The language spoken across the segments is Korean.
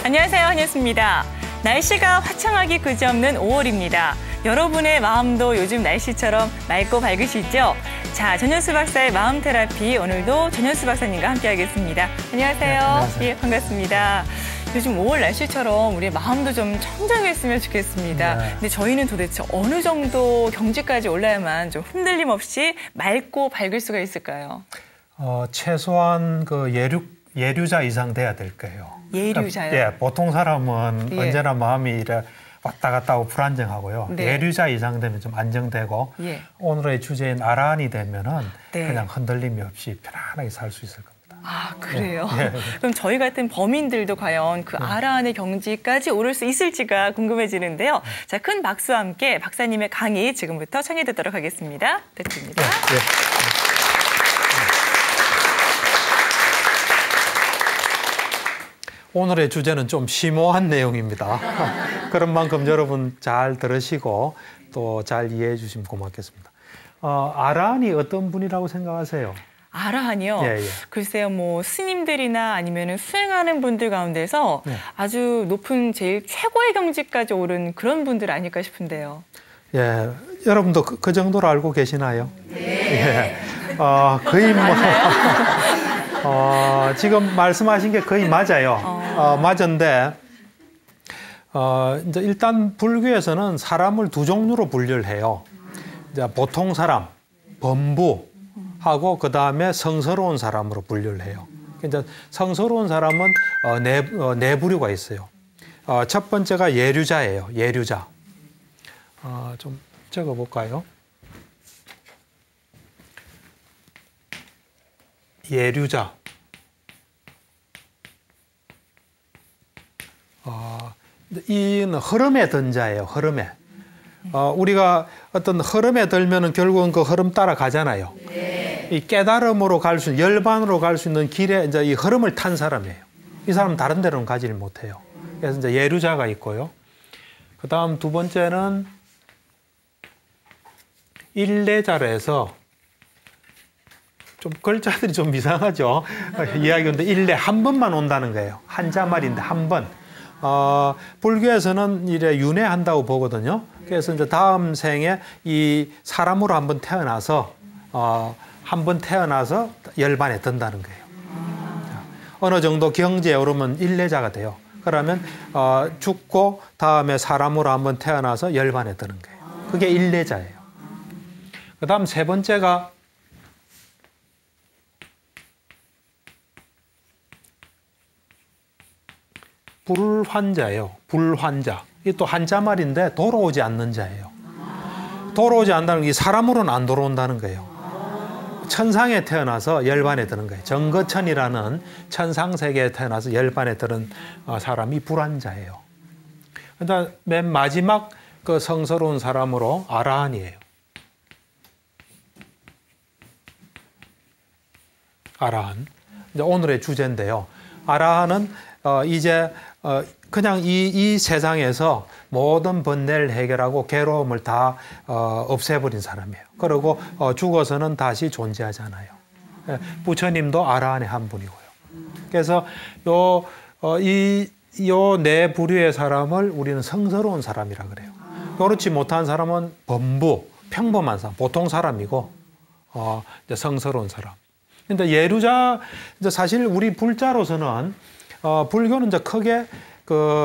안녕하세요, 한예수입니다. 날씨가 화창하기 그지없는 5월입니다. 여러분의 마음도 요즘 날씨처럼 맑고 밝으시죠? 자, 전현수 박사의 마음 테라피, 오늘도 전현수 박사님과 함께하겠습니다. 안녕하세요. 네, 안녕하세요. 예, 반갑습니다. 요즘 5월 날씨처럼 우리의 마음도 좀 청정했으면 좋겠습니다. 네. 근데 저희는 도대체 어느 정도 경지까지 올라야만 좀 흔들림 없이 맑고 밝을 수가 있을까요? 최소한 그 예류자 이상 돼야 될 거예요. 예류자요? 그러니까, 예, 보통 사람은 예. 언제나 마음이 이래 왔다 갔다 하고 불안정하고요. 네. 예류자 이상 되면 좀 안정되고 예. 오늘의 주제인 아란이 되면은 네. 그냥 흔들림이 없이 편안하게 살 수 있을 겁니다. 아, 그래요? 예. 그럼 저희 같은 범인들도 과연 그 아라한의 경지까지 오를 수 있을지가 궁금해지는데요. 자, 큰 박수와 함께 박사님의 강의 지금부터 청해 듣도록 하겠습니다. 듣습니다. 예. 오늘의 주제는 좀 심오한 내용입니다. 그런 만큼 여러분 잘 들으시고 또 잘 이해해 주시면 고맙겠습니다. 아란이 어떤 분이라고 생각하세요? 아라한이요? 예, 예. 글쎄요, 뭐 스님들이나 아니면 수행하는 분들 가운데서 네. 아주 높은 제일 최고의 경지까지 오른 그런 분들 아닐까 싶은데요. 예, 여러분도 그 정도로 알고 계시나요? 네. 예. 거의 뭐 지금 말씀하신 게 거의 맞아요. 맞은데 이제 일단 불교에서는 사람을 두 종류로 분류를 해요. 이제 보통 사람, 범부하고 그 다음에 성스러운 사람으로 분류를 해요. 이제 성스러운 사람은 네 부류가 있어요. 첫 번째가 예류자예요. 예류자. 좀 적어볼까요? 예류자. 이는 흐름에 든 자예요. 흐름에. 우리가 어떤 흐름에 들면은 결국은 그 흐름 따라 가잖아요. 이 깨달음으로 갈 수 있는, 열반으로 갈 수 있는 길에 이제 이 흐름을 탄 사람이에요. 이 사람은 다른 데로는 가지를 못해요. 그래서 이제 예류자가 있고요. 그 다음 두 번째는 일례자로 좀 글자들이 좀 이상하죠. 이야기인데 일례 한 번만 온다는 거예요. 한자 말인데 한 번. 불교에서는 이래 윤회한다고 보거든요. 그래서 이제 다음 생에 이 사람으로 한번 태어나서 열반에 든다는 거예요. 어느 정도 경지에 오르면 일례자가 돼요. 그러면 죽고 다음에 사람으로 한번 태어나서 열반에 드는 거예요. 그게 일례자예요. 그 다음 세 번째가 불환자예요. 불환자. 이게 또 한자말인데 돌아오지 않는 자예요. 돌아오지 않는다는 게 사람으로는 안 돌아온다는 거예요. 천상에 태어나서 열반에 드는 거예요. 정거천이라는 천상세계에 태어나서 열반에 드는 사람이 불환자예요. 그다음 맨 마지막 그 성스러운 사람으로 아라한이에요. 아라한. 이제 오늘의 주제인데요. 아라한은 이제 그냥 이 세상에서 모든 번뇌를 해결하고 괴로움을 다 없애버린 사람이에요. 그리고 죽어서는 다시 존재하지 않아요. 부처님도 아라한의 한 분이고요. 그래서 요 네 부류의 사람을 우리는 성스러운 사람이라 그래요. 그렇지 못한 사람은 범부, 평범한 사람, 보통 사람이고 이제 성스러운 사람. 근데 예류자, 이제 사실 우리 불자로서는 불교는 이제 크게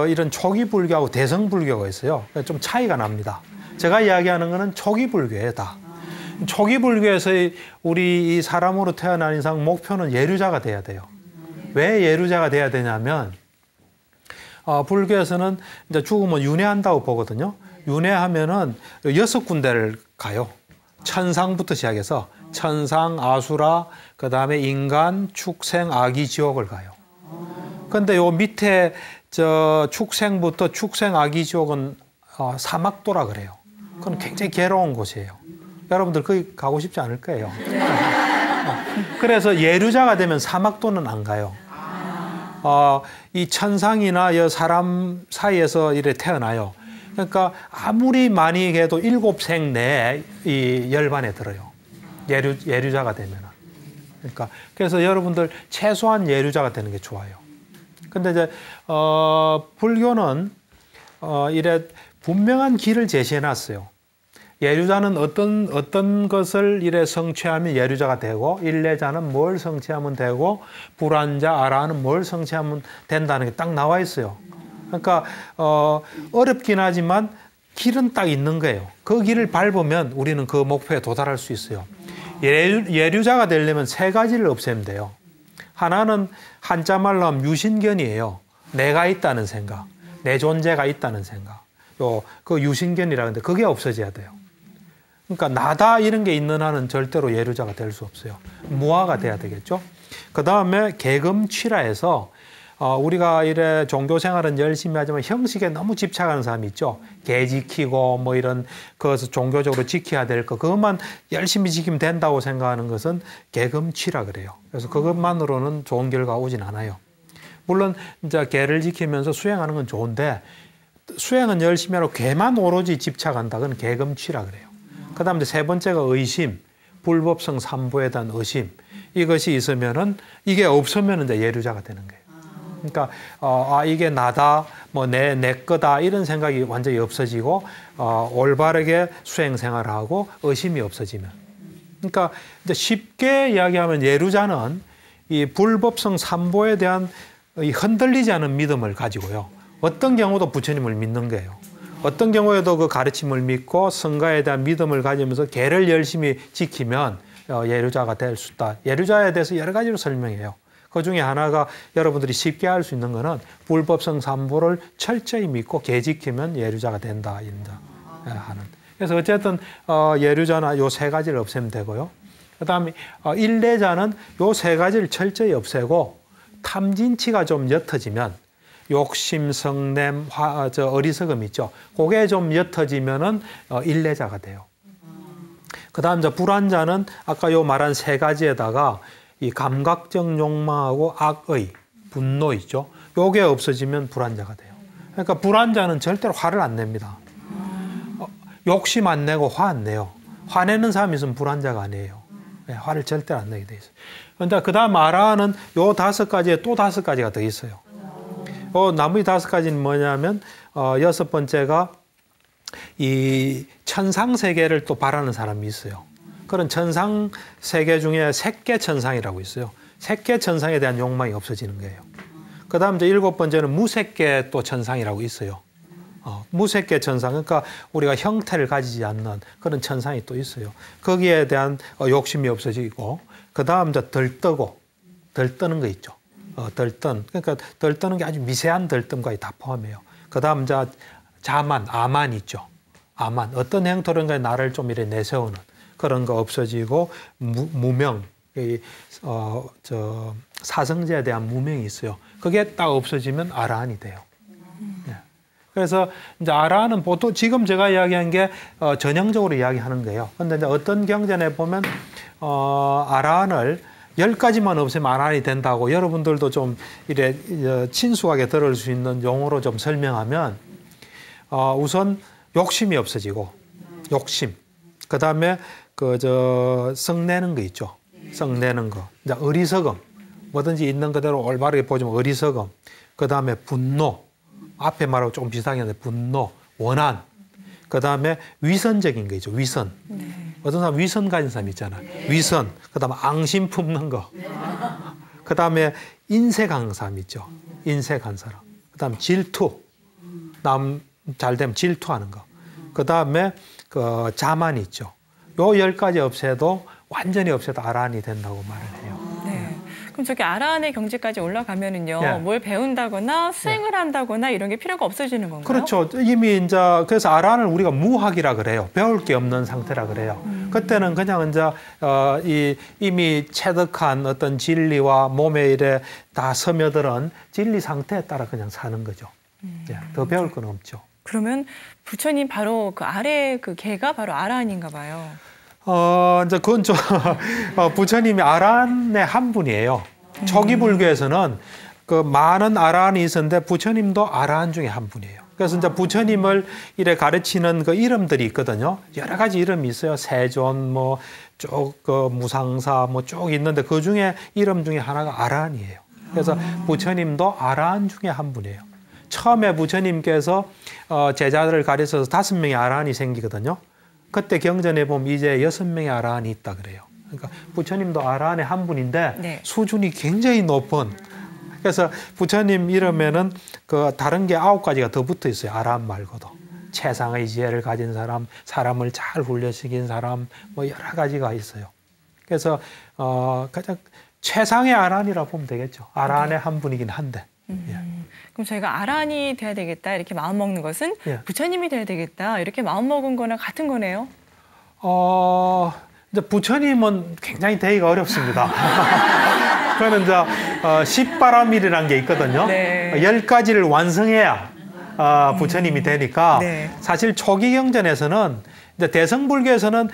이런 초기 불교하고 대성 불교가 있어요. 좀 차이가 납니다. 제가 이야기하는 거는 초기 불교예요, 다. 초기 불교에서의 우리 이 사람으로 태어난 이상 목표는 예류자가 돼야 돼요. 왜 예류자가 돼야 되냐면, 불교에서는 이제 죽으면 윤회한다고 보거든요. 윤회하면은 6군데를 가요. 천상부터 시작해서 천상, 아수라, 그 다음에 인간, 축생, 아기, 지옥을 가요. 근데 요 밑에 축생부터 축생, 아기, 지옥은 사막도라 그래요. 그건 굉장히 괴로운 곳이에요. 여러분들 거기 가고 싶지 않을 거예요. 그래서 예류자가 되면 사막도는 안 가요. 이 천상이나 이 사람 사이에서 이래 태어나요. 그러니까 아무리 많이 해도 7생 내에 이 열반에 들어요. 예류자가 되면. 그러니까 그래서 여러분들 최소한 예류자가 되는 게 좋아요. 근데 이제 불교는 이래 분명한 길을 제시해 놨어요. 예류자는 어떤 것을 이래 성취하면 예류자가 되고, 일례자는 뭘 성취하면 되고, 불안자, 아라한은 뭘 성취하면 된다는 게 딱 나와 있어요. 그러니까 어렵긴 하지만 길은 딱 있는 거예요. 그 길을 밟으면 우리는 그 목표에 도달할 수 있어요. 예류자가 되려면 세 가지를 없애면 돼요. 하나는 한자 말로 하면 유신견이에요. 내가 있다는 생각, 내 존재가 있다는 생각. 그 유신견이라는데 그게 없어져야 돼요. 그러니까 나다 이런 게 있는 한은 절대로 예류자가 될 수 없어요. 무아가 돼야 되겠죠. 그 다음에 계금취라해서 우리가 이래 종교 생활은 열심히 하지만 형식에 너무 집착하는 사람이 있죠. 개 지키고 뭐 이런 그것을 종교적으로 지켜야 될 거 그것만 열심히 지키면 된다고 생각하는 것은 계금취라 그래요. 그래서 그것만으로는 좋은 결과가 오진 않아요. 물론 이제 개를 지키면서 수행하는 건 좋은데 수행은 열심히 하고 개만 오로지 집착한다. 그건 계금취라 그래요. 그 다음에 세 번째가 의심, 불법성 삼보에 대한 의심. 이것이 있으면은 이게 없으면 이제 예류자가 되는 거예요. 그러니까 이게 나다, 뭐 내 거다 이런 생각이 완전히 없어지고 올바르게 수행 생활을 하고 의심이 없어지면. 그러니까 이제 쉽게 이야기하면 예류자는 이 불법성 삼보에 대한 이 흔들리지 않은 믿음을 가지고요. 어떤 경우도 부처님을 믿는 거예요. 어떤 경우에도 그 가르침을 믿고 성가에 대한 믿음을 가지면서 계를 열심히 지키면 예류자가 될 수 있다. 예류자에 대해서 여러 가지로 설명해요. 그 중에 하나가 여러분들이 쉽게 알 수 있는 거는 불법성 삼보를 철저히 믿고 개 지키면 예류자가 된다. 하는. 그래서 어쨌든 예류자나 요 세 가지를 없애면 되고요. 그 다음에 일례자는 요 세 가지를 철저히 없애고 탐진치가 좀 옅어지면 욕심, 성냄, 어리석음 있죠. 그게 좀 옅어지면은 일례자가 돼요. 그 다음 불안자는 아까 요 말한 세 가지에다가 이 감각적 욕망하고 악의, 분노 있죠. 요게 없어지면 불안자가 돼요. 그러니까 불안자는 절대로 화를 안 냅니다. 욕심 안 내고 화 안 내요. 화내는 사람이 있으면 불안자가 아니에요. 화를 절대로 안 내게 돼 있어요. 그런데 그 다음 아라한은 요 5가지에 또 5가지가 더 있어요. 나머지 5가지는 뭐냐면 6번째가 이 천상세계를 또 바라는 사람이 있어요. 그런 천상세계 중에 색계천상이라고 있어요. 색계천상에 대한 욕망이 없어지는 거예요. 그 다음 7번째는 무색계 또 천상이라고 있어요. 무색계 천상, 그러니까 우리가 형태를 가지지 않는 그런 천상이 또 있어요. 거기에 대한 욕심이 없어지고, 그 다음 덜 떠는 거 있죠. 그러니까 덜 떠는 게 아주 미세한 덜뜸까지 다 포함해요. 그 다음 자만, 아만 있죠. 아만, 어떤 행토론가에 나를 좀 이래 내세우는 그런 거 없어지고, 무명, 사성제에 대한 무명이 있어요. 그게 딱 없어지면 아라한이 돼요. 네. 그래서 이제 아라한은 보통 지금 제가 이야기한 게 전형적으로 이야기하는 거예요. 근데 이제 어떤 경전에 보면 아라한을 10가지만 없애면 아라한이 된다고 여러분들도 좀 이래 친숙하게 들을 수 있는 용어로 좀 설명하면 우선 욕심이 없어지고 욕심. 그다음에 성내는 거 있죠. 성내는 거. 이제 어리석음. 뭐든지 있는 그대로 올바르게 보지만 어리석음. 그다음에 분노. 앞에 말하고 조금 비슷하게 하는데 분노, 원한. 그다음에 위선적인 거 있죠. 위선. 네. 어떤 사람 위선 가진 사람 있잖아. 네. 위선. 그다음에 앙심 품는 거. 그다음에 인색한 사람 있죠. 인색한 사람. 그다음에 질투. 남 잘 되면 질투하는 거. 그다음에 자만 있죠. 요 10가지 없애도 완전히 없애도 아라한이 된다고 말을 해요. 네. 그럼 저기 아라한의 경지까지 올라가면은요, 예. 뭘 배운다거나 수행을 한다거나 이런 게 필요가 없어지는 건가요? 그렇죠. 이미 이제 그래서 아라한을 우리가 무학이라 그래요. 배울 게 없는 상태라 그래요. 그때는 그냥 이제 이미 체득한 어떤 진리와 몸에 이래 다 스며들은 진리 상태에 따라 그냥 사는 거죠. 예. 더 배울 건 없죠. 그러면 부처님 바로 그 아래 그 개가 바로 아라한인가 봐요. 이제 그건 좀 부처님이 아라한의 한 분이에요. 초기 불교에서는 그 많은 아라한이 있었는데 부처님도 아라한 중에 한 분이에요. 그래서 이제 부처님을 이래 가르치는 그 이름들이 있거든요. 여러 가지 이름이 있어요. 세존, 무상사, 쭉 있는데 그 중에 이름 중에 하나가 아라한이에요. 그래서 부처님도 아라한 중에 한 분이에요. 처음에 부처님께서 제자들을 가르쳐서 5명의 아라한이 생기거든요. 그때 경전에 보면 이제 6명의 아라한이 있다 그래요. 그러니까 부처님도 아라한의 한 분인데 네. 수준이 굉장히 높은. 그래서 부처님 이름에는 그 다른 게 9가지가 더 붙어 있어요. 아라한 말고도. 최상의 지혜를 가진 사람, 사람을 잘 훈련시킨 사람, 뭐 여러 가지가 있어요. 그래서 가장 최상의 아라한이라고 보면 되겠죠. 아라한의 한 분이긴 한데. 예. 그럼 저희가 아라한이 돼야 되겠다 이렇게 마음 먹는 것은 예. 부처님이 돼야 되겠다 이렇게 마음 먹은 거나 같은 거네요. 이제 부처님은 굉장히 되기가 어렵습니다. 그거는 이제 십바라밀이라는 게 있거든요. 네. 10가지를 완성해야 부처님이 되니까 네. 사실 초기 경전에서는 이제 대성불교에서는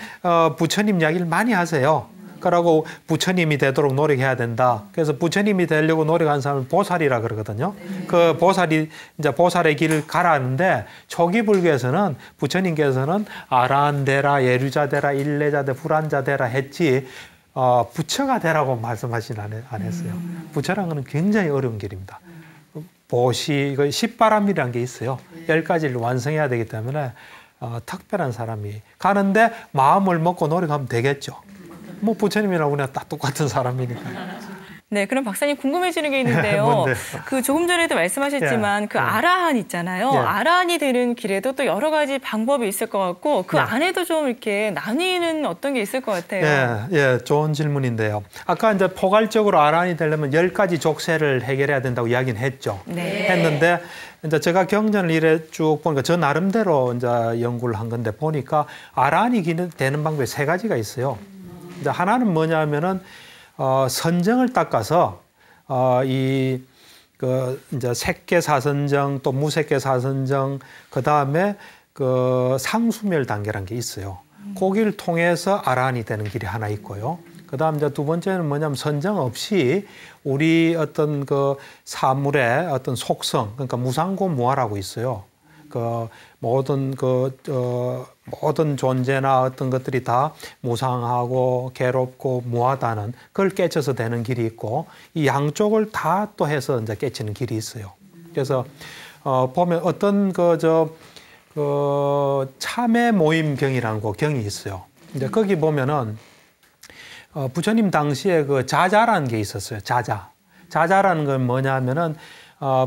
부처님 이야기를 많이 하세요. 그러고 부처님이 되도록 노력해야 된다. 그래서 부처님이 되려고 노력하는 사람을 보살이라 그러거든요. 그 보살이 이제 보살의 길을 가라는데 초기 불교에서는 부처님께서는 아라한 되라, 예류자 되라, 일레자 되라, 불안자 되라 했지 부처가 되라고 말씀하진 안 했어요. 부처라는 것은 굉장히 어려운 길입니다. 보시, 십바람이라는 게 있어요. 10가지를 완성해야 되기 때문에 특별한 사람이 가는데 마음을 먹고 노력하면 되겠죠. 뭐 부처님이랑 우리가 딱 똑같은 사람이니까. 네, 그럼 박사님 궁금해지는 게 있는데요. 뭔데요? 그 조금 전에도 말씀하셨지만 예, 그 예. 아라한 있잖아요. 예. 아라한이 되는 길에도 또 여러 가지 방법이 있을 것 같고 그 예. 안에도 좀 이렇게 나뉘는 어떤 게 있을 것 같아요. 예, 좋은 질문인데요. 아까 이제 포괄적으로 아라한이 되려면 10가지 족쇄를 해결해야 된다고 이야기는 했죠. 네. 했는데 이제 제가 경전을 이래 쭉 보니까 저 나름대로 이제 연구를 한 건데 보니까 아라한이 되는 방법이 3가지가 있어요. 이제 하나는 뭐냐면은 선정을 닦아서 이제 색계사선정 또 무색계사선정 그 다음에 그 상수멸 단계라는 게 있어요. 거기를 통해서 아라한이 되는 길이 하나 있고요. 그 다음 이제 두 번째는 뭐냐면 선정 없이 우리 어떤 그 사물의 어떤 속성, 그러니까 무상고 무아라고 있어요. 그 모든 모든 존재나 어떤 것들이 다 무상하고 괴롭고 무하다는 그걸 깨쳐서 되는 길이 있고 이 양쪽을 다 또 해서 이제 깨치는 길이 있어요. 그래서 보면 어떤 참회 모임경이라는 그 경이 있어요. 이제 거기 보면은 부처님 당시에 그 자자라는 게 있었어요. 자자라는 건 뭐냐면은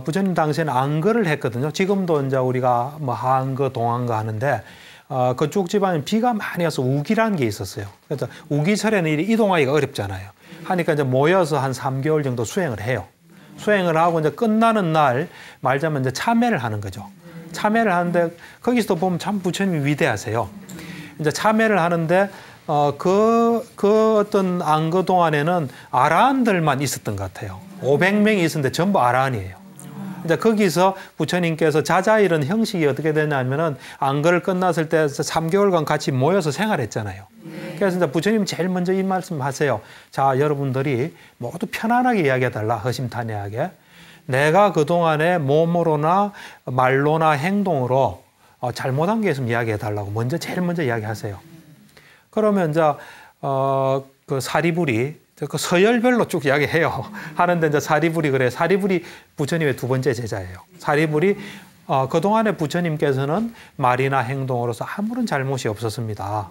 부처님 당시에는 안거를 했거든요. 지금도 이제 우리가 뭐 하안거, 동안거 하는데 그쪽 집안은 비가 많이 와서 우기라는 게 있었어요. 그래서 우기철에는 이동하기가 어렵잖아요. 하니까 이제 모여서 한 3개월 정도 수행을 해요. 수행을 하고 이제 끝나는 날 말자면 이제 참회를 하는 거죠. 참회를 하는데 거기서도 보면 참 부처님이 위대하세요. 이제 참회를 하는데 그 어떤 안거 동안에는 아라한들만 있었던 것 같아요. 500명이 있었는데 전부 아라한이에요. 이제 거기서 부처님께서 자자 이런 형식이 어떻게 되냐면은 안거를 끝났을 때 3개월간 같이 모여서 생활했잖아요. 그래서 이제 부처님 제일 먼저 이 말씀하세요. 자, 여러분들이 모두 편안하게 이야기해달라. 허심탄회하게. 내가 그동안에 몸으로나 말로나 행동으로 잘못한 게 있으면 이야기해달라고 먼저 제일 먼저 이야기하세요. 그러면 이제 그 사리불이 그 서열별로 쭉 이야기해요. 하는데 이제 사리불이 그래. 사리불이 부처님의 2번째 제자예요. 사리불이 그동안에 부처님께서는 말이나 행동으로서 아무런 잘못이 없었습니다.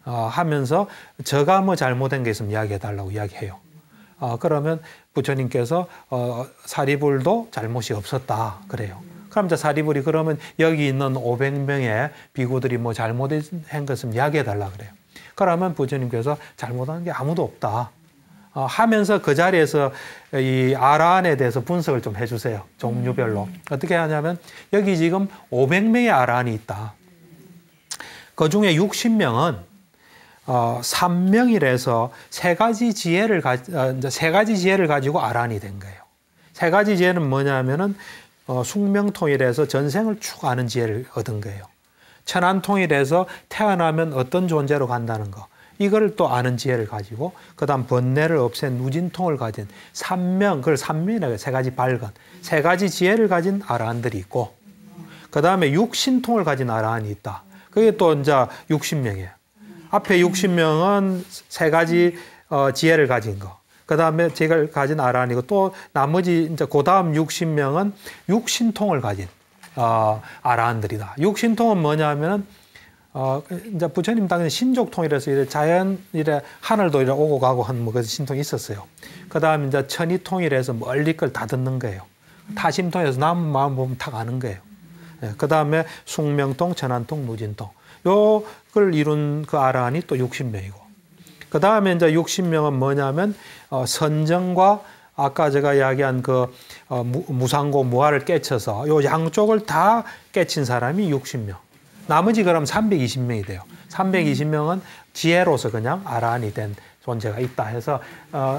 하면서 제가 뭐 잘못된 게 있으면 이야기해달라고 이야기해요. 그러면 부처님께서 사리불도 잘못이 없었다 그래요. 그럼 이제 사리불이 그러면 여기 있는 500명의 비구들이 뭐 잘못한 것은 이야기해달라 그래요. 그러면 부처님께서 잘못한 게 아무도 없다 하면서 그 자리에서 이 아라한에 대해서 분석을 좀 해주세요. 종류별로. 어떻게 하냐면 여기 지금 500명의 아라한이 있다. 그 중에 60명은 3명이라서 세 가지 지혜를 가지고 아라한이 된 거예요. 3가지 지혜는 뭐냐면은 숙명통일에서 전생을 쭉 아는 지혜를 얻은 거예요. 천안통일에서 태어나면 어떤 존재로 간다는 거. 이걸 또 아는 지혜를 가지고 그다음 번뇌를 없앤 누진통을 가진 그걸 삼명이라고 해요. 3가지 발건. 3가지 지혜를 가진 아라한들이 있고 그다음에 육신통을 가진 아라한이 있다. 그게 또 이제 60명이에요. 앞에 60명은 3가지 지혜를 가진 거. 그다음에 제가 가진 아란이고 또 나머지 이제 그다음 60명은 육신통을 가진 아란들이다. 육신통은 뭐냐면은 이제 부처님 당연히 신족통이라서 이래 자연 이래 하늘도 이래 오고 가고 한 뭐 그 신통이 있었어요. 그다음에 이제 천이통이라서 멀리 걸 다 듣는 거예요. 타심통에서 남은 마음 보면 다 가는 거예요. 예, 그다음에 숙명통, 천안통, 무진통. 요걸 이룬 그 아란이 또 60명이고. 그다음에 이제 60명은 뭐냐면 선정과 아까 제가 이야기한 그 무상고 무아를 깨쳐서 요 양쪽을 다 깨친 사람이 60명. 나머지 그럼 320명이 돼요. 320명은 지혜로서 그냥 아란이 된 존재가 있다 해서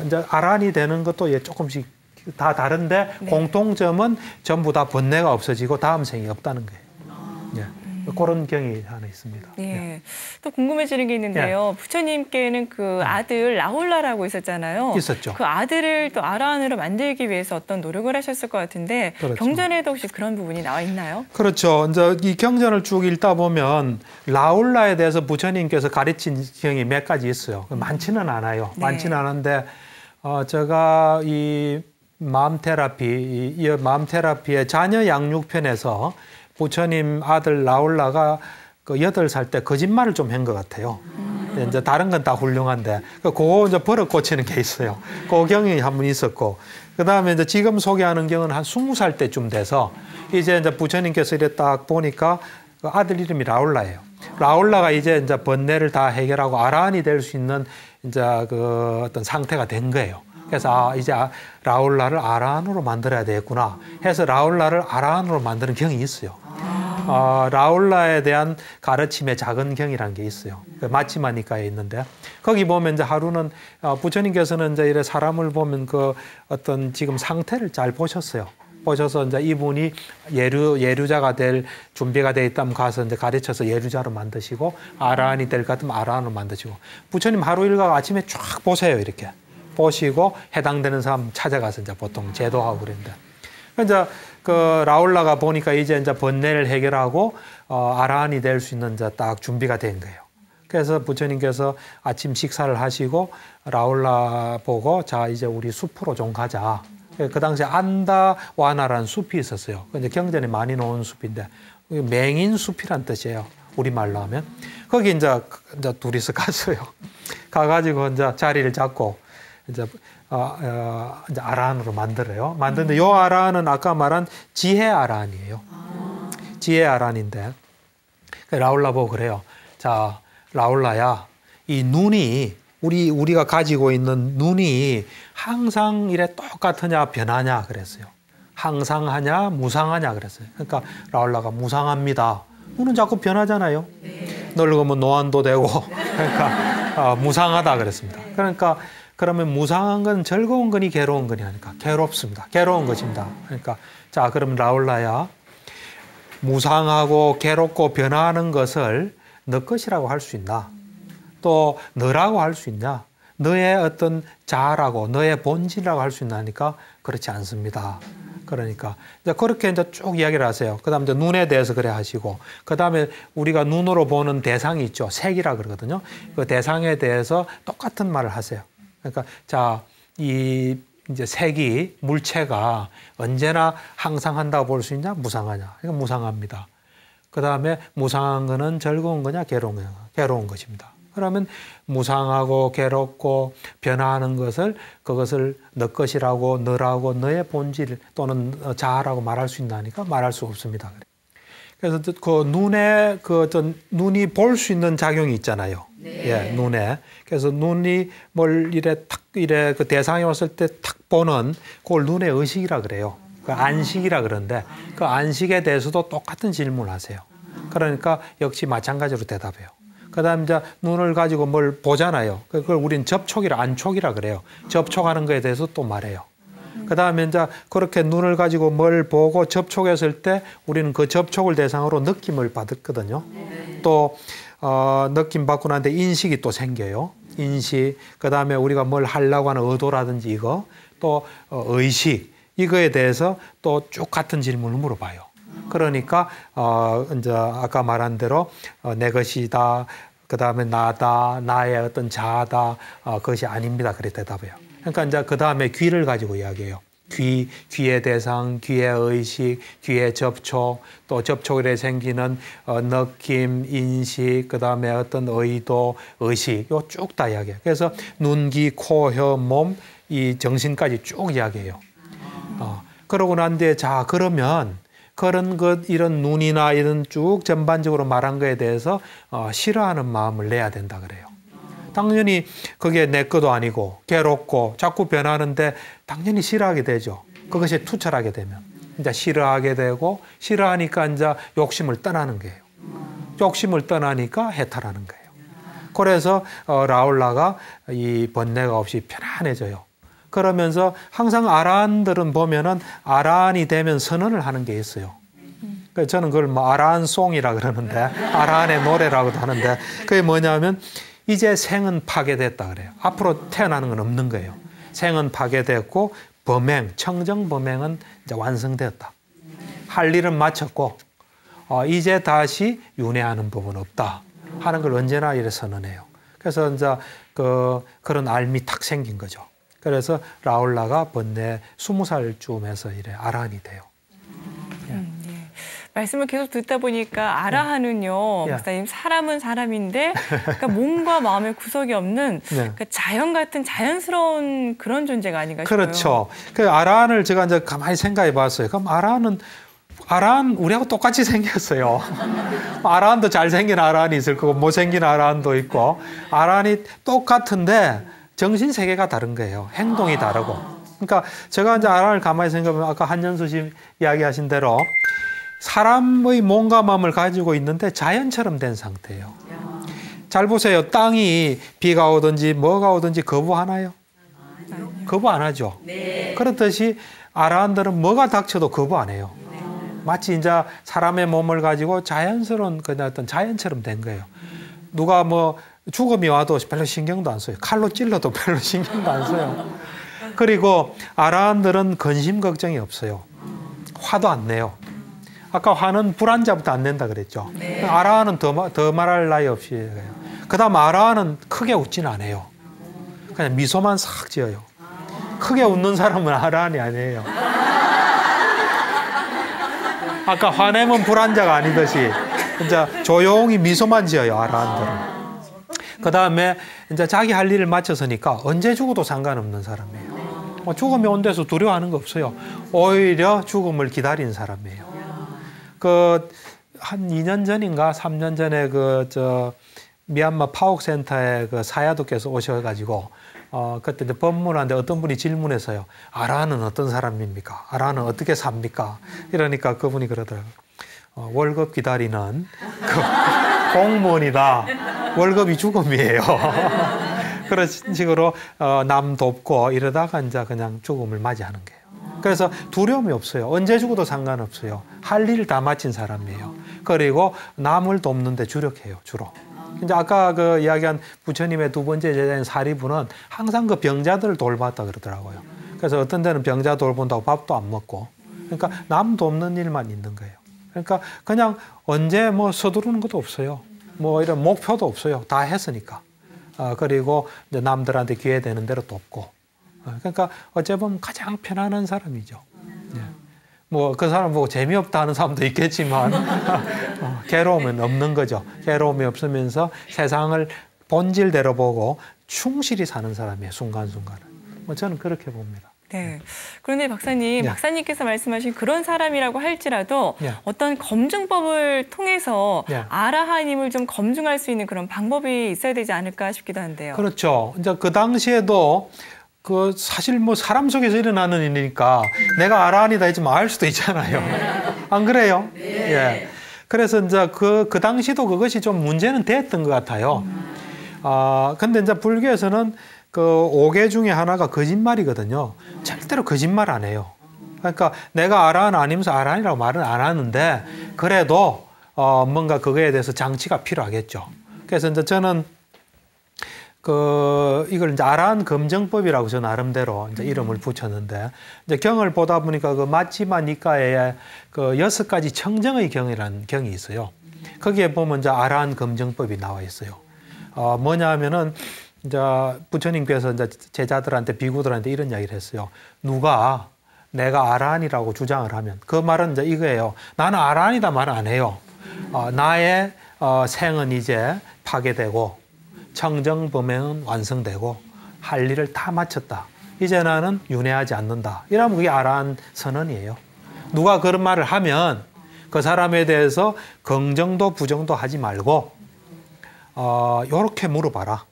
이제 아란이 되는 것도 조금씩 다 다른데 네. 공통점은 전부 다 번뇌가 없어지고 다음 생이 없다는 거예요. 예. 그런 경이 하나 있습니다. 예. 예. 또 궁금해지는 게 있는데요. 부처님께는 그 아들 라울라라고 있었잖아요. 있었죠. 그 아들을 또 아란으로 만들기 위해서 어떤 노력을 하셨을 것 같은데 그렇죠. 경전에도 혹시 그런 부분이 나와 있나요? 그렇죠. 이제 이 경전을 쭉 읽다 보면 라울라에 대해서 부처님께서 가르친 경이 몇 가지 있어요. 많지는 않아요. 네. 많지는 않은데 제가 이 마음 테라피의 자녀 양육편에서 부처님 아들 라울라가 그 8살 때 거짓말을 좀 한 것 같아요. 이제 다른 건 다 훌륭한데 그거 이제 버릇 고치는 게 있어요. 그 경이 한 번 있었고 그다음에 이제 지금 소개하는 경은 한 20살 때쯤 돼서 이제 부처님께서 이래 딱 보니까 그 아들 이름이 라울라예요. 라울라가 이제 번뇌를 다 해결하고 아란이 될 수 있는 이제 그 어떤 상태가 된 거예요. 그래서 이제 라울라를 아란으로 만들어야 되겠구나 해서 라울라를 아란으로 만드는 경이 있어요. 라울라에 대한 가르침의 작은 경이라는 게 있어요. 마치마니카에 있는데 거기 보면 이제 하루는 부처님께서는 이제 이래 사람을 보면 그 어떤 지금 상태를 잘 보셨어요. 보셔서 이제 이분이 예류자가 될 준비가 돼 있다면 가서 이제 가르쳐서 예류자로 만드시고 아란이 될 것 같으면 아란으로 만드시고 부처님 하루 일과 아침에 쫙 보세요 이렇게. 보시고 해당되는 사람 찾아가서 이제 보통 제도하고 그랬는데. 이제 그 라울라가 보니까 이제 번뇌를 해결하고 아란이 될 수 있는 이제 딱 준비가 된 거예요. 그래서 부처님께서 아침 식사를 하시고 라울라 보고 자 이제 우리 숲으로 좀 가자. 그 당시에 안다와나라는 숲이 있었어요. 이제 경전에 많이 나오는 숲인데 맹인 숲이란 뜻이에요. 우리말로 하면. 거기 이제 둘이서 갔어요. 가가지고 이제 자리를 잡고 이제 아란으로 만들어요. 만드는데 요 아란은 아까 말한 지혜 아란이에요. 지혜 아란인데 라울라 보고 그래요. 자, 라울라야, 이 눈이 우리가 가지고 있는 눈이 항상 이래 똑같으냐 변하냐 그랬어요. 항상 하냐 무상하냐 그랬어요. 그러니까 라울라가 무상합니다. 눈은 자꾸 변하잖아요. 늙으면 노안도 되고 그러니까 무상하다 그랬습니다. 그러니까 그러면 무상한 건 즐거운 거니 괴로운 거니 하니까 괴롭습니다. 괴로운 것입니다. 그러니까 자 그러면 라울라야 무상하고 괴롭고 변화하는 것을 너 것이라고 할 수 있나? 또 너라고 할 수 있냐? 너의 어떤 자아라고 너의 본질이라고 할 수 있나 하니까 그렇지 않습니다. 그러니까 이제 그렇게 이제 쭉 이야기를 하세요. 그다음에 이제 눈에 대해서 그래 하시고 그다음에 우리가 눈으로 보는 대상이 있죠. 색이라 그러거든요. 그 대상에 대해서 똑같은 말을 하세요. 그러니까 자, 이 이제 색이 물체가 언제나 항상 한다고 볼 수 있냐? 무상하냐? 그러니까 무상합니다. 그다음에 무상한 거는 즐거운 거냐? 괴로운 거냐? 괴로운 것입니다. 그러면 무상하고 괴롭고 변화하는 그것을 너 것이라고 너라고 너의 본질 또는 자아라고 말할 수 있나니까 말할 수 없습니다. 그래서 그 눈에 그 어떤 눈이 볼 수 있는 작용이 있잖아요. 네. 예, 눈에. 그래서 눈이 뭘 이래 그 대상이 왔을 때 탁 보는 그걸 눈의 의식이라 그래요. 그 안식이라 그러는데 그 안식에 대해서도 똑같은 질문을 하세요. 그러니까 역시 마찬가지로 대답해요. 그다음 이제 눈을 가지고 뭘 보잖아요. 그걸 우리는 안촉이라 그래요. 접촉하는 거에 대해서 또 말해요. 그다음에 이제 그렇게 눈을 가지고 뭘 보고 접촉했을 때 우리는 그 접촉을 대상으로 느낌을 받았거든요. 또 느낌 받고 난 뒤에 인식이 또 생겨요. 인식. 그다음에 우리가 뭘 하려고 하는 의도라든지 이거 또 의식 이거에 대해서 또 쭉 같은 질문을 물어봐요. 그러니까 이제 아까 말한 대로 내 것이다. 그다음에 나다. 나의 어떤 자아다. 그것이 아닙니다. 그래 대답해요. 그러니까 이제 그 다음에 귀를 가지고 이야기해요. 귀의 대상, 귀의 의식, 귀의 접촉, 또 접촉에 생기는 느낌, 인식, 그 다음에 어떤 의도, 의식, 요 쭉 다 이야기해요. 그래서 눈, 귀, 코, 혀, 몸, 이 정신까지 쭉 이야기해요. 그러고 난 뒤에 자, 그러면 그런 것, 이런 눈이나 이런 쭉 전반적으로 말한 거에 대해서 싫어하는 마음을 내야 된다 그래요. 당연히 그게 내 것도 아니고 괴롭고 자꾸 변하는데 당연히 싫어하게 되죠. 그것이 투철하게 되면 이제 싫어하게 되고 싫어하니까 이제 욕심을 떠나는 거예요. 욕심을 떠나니까 해탈하는 거예요. 그래서 라울라가 이 번뇌가 없이 편안해져요. 그러면서 항상 아라한들은 보면은 아라한이 되면 선언을 하는 게 있어요. 그래서 저는 그걸 뭐 아라한송이라 그러는데 아라한의 노래라고도 하는데 그게 뭐냐면 이제 생은 파괴됐다 그래요. 앞으로 태어나는 건 없는 거예요. 생은 파괴됐고 범행, 청정 범행은 이제 완성되었다. 할 일은 마쳤고 이제 다시 윤회하는 부분 없다 하는 걸 언제나 이렇게 선언해요. 그래서 이제 그런 알미 탁 생긴 거죠. 그래서 라울라가 번뇌 20살쯤에서 이래 아라한이 돼요. 말씀을 계속 듣다 보니까 아라한은요, 예. 박사님, 사람은 사람인데 그러니까 몸과 마음의 구석이 없는 그러니까 자연 같은 자연스러운 그런 존재가 아닌가 싶어요. 그렇죠. 그 아라한을 제가 이제 가만히 생각해 봤어요. 그럼 아라한 우리하고 똑같이 생겼어요. 아라한도 잘생긴 아라한이 있을 거고 못생긴 아라한도 있고 아라한이 똑같은데 정신 세계가 다른 거예요. 행동이 다르고. 그러니까 제가 이제 아라한을 가만히 생각하면 아까 한연수 씨 이야기하신 대로 사람의 몸과 마음을 가지고 있는데 자연처럼 된 상태예요. 잘 보세요. 땅이 비가 오든지 뭐가 오든지 거부하나요? 거부 안 하죠. 그렇듯이 아라한들은 뭐가 닥쳐도 거부 안 해요. 마치 이제 사람의 몸을 가지고 자연스러운 그냥 어떤 자연처럼 된 거예요. 누가 뭐 죽음이 와도 별로 신경도 안 써요. 칼로 찔러도 별로 신경도 안 써요. 그리고 아라한들은 근심 걱정이 없어요. 화도 안 내요. 아까 화는 불안자부터 안 낸다 그랬죠. 아라한은 더 말할 나위 없이 해요. 그 다음 아라한은 크게 웃지는 않아요. 그냥 미소만 싹 지어요. 크게 웃는 사람은 아라한이 아니에요. 아까 화내면 불안자가 아니듯이 이제 조용히 미소만 지어요, 아라한들은. 그 다음에 이제 자기 할 일을 마쳤으니까 언제 죽어도 상관없는 사람이에요. 죽음이 온 데서 두려워하는 거 없어요. 오히려 죽음을 기다리는 사람이에요. 한 2년 전인가 3년 전에 미얀마 파옥센터에 사야도께서 오셔가지고 그때 이제 법문하는데 어떤 분이 질문해서요. 아라한은 어떤 사람입니까? 아라한은 어떻게 삽니까? 이러니까 그분이 그러더라고요. 월급 기다리는 공무원이다. 월급이 죽음이에요. 그런 식으로 남 돕고 이러다가 이제 그냥 죽음을 맞이하는 거예요. 그래서 두려움이 없어요. 언제 죽어도 상관없어요. 할 일을 다 마친 사람이에요. 그리고 남을 돕는데 주력해요, 주로. 이제 아까 이야기한 부처님의 두 번째 제자인 사리부는 항상 병자들을 돌봤다 그러더라고요. 그래서 어떤 데는 병자 돌본다고 밥도 안 먹고. 그러니까 남 돕는 일만 있는 거예요. 그러니까 그냥 언제 뭐 서두르는 것도 없어요. 뭐 이런 목표도 없어요. 다 했으니까. 그리고 이제 남들한테 기회되는 대로 돕고. 그러니까 어째 보면 가장 편안한 사람이죠. 뭐 그 사람 보고 재미없다 하는 사람도 있겠지만 괴로움은 없는 거죠. 괴로움이 없으면서 세상을 본질대로 보고 충실히 사는 사람이에요. 순간순간을. 뭐 저는 그렇게 봅니다. 네. 그런데 박사님, 박사님께서 말씀하신 그런 사람이라고 할지라도 어떤 검증법을 통해서 아라한임을 좀 검증할 수 있는 그런 방법이 있어야 되지 않을까 싶기도 한데요. 그렇죠. 이제 그 당시에도 사실 뭐 사람 속에서 일어나는 일이니까 내가 아라한이다 했지만 알 수도 있잖아요. 안 그래요? 예. 그래서 이제 그 당시도 그것이 좀 문제는 됐던 것 같아요. 근데 이제 불교에서는 5개 중에 하나가 거짓말이거든요. 절대로 거짓말 안 해요. 그러니까 내가 아라한 아니면서 아라한이라고 말은 안 하는데 그래도 뭔가 그거에 대해서 장치가 필요하겠죠. 그래서 이제 저는 이걸 이제 아라한 검증법이라고 저 나름대로 이제 이름을 붙였는데, 이제 경을 보다 보니까 마치마 니카에 6가지 청정의 경이라는 경이 있어요. 거기에 보면 이제 아라한 검증법이 나와 있어요. 뭐냐 하면은, 이제 부처님께서 이제 제자들한테 비구들한테 이런 이야기를 했어요. 누가 내가 아라한이라고 주장을 하면 그 말은 이제 이거예요. 나는 아라한이다 말 안 해요. 나의 생은 이제 파괴되고 청정범행은 완성되고 할 일을 다 마쳤다. 이제 나는 윤회하지 않는다. 이러면 그게 아라한 선언이에요. 누가 그런 말을 하면 그 사람에 대해서 긍정도 부정도 하지 말고 요렇게 물어봐라.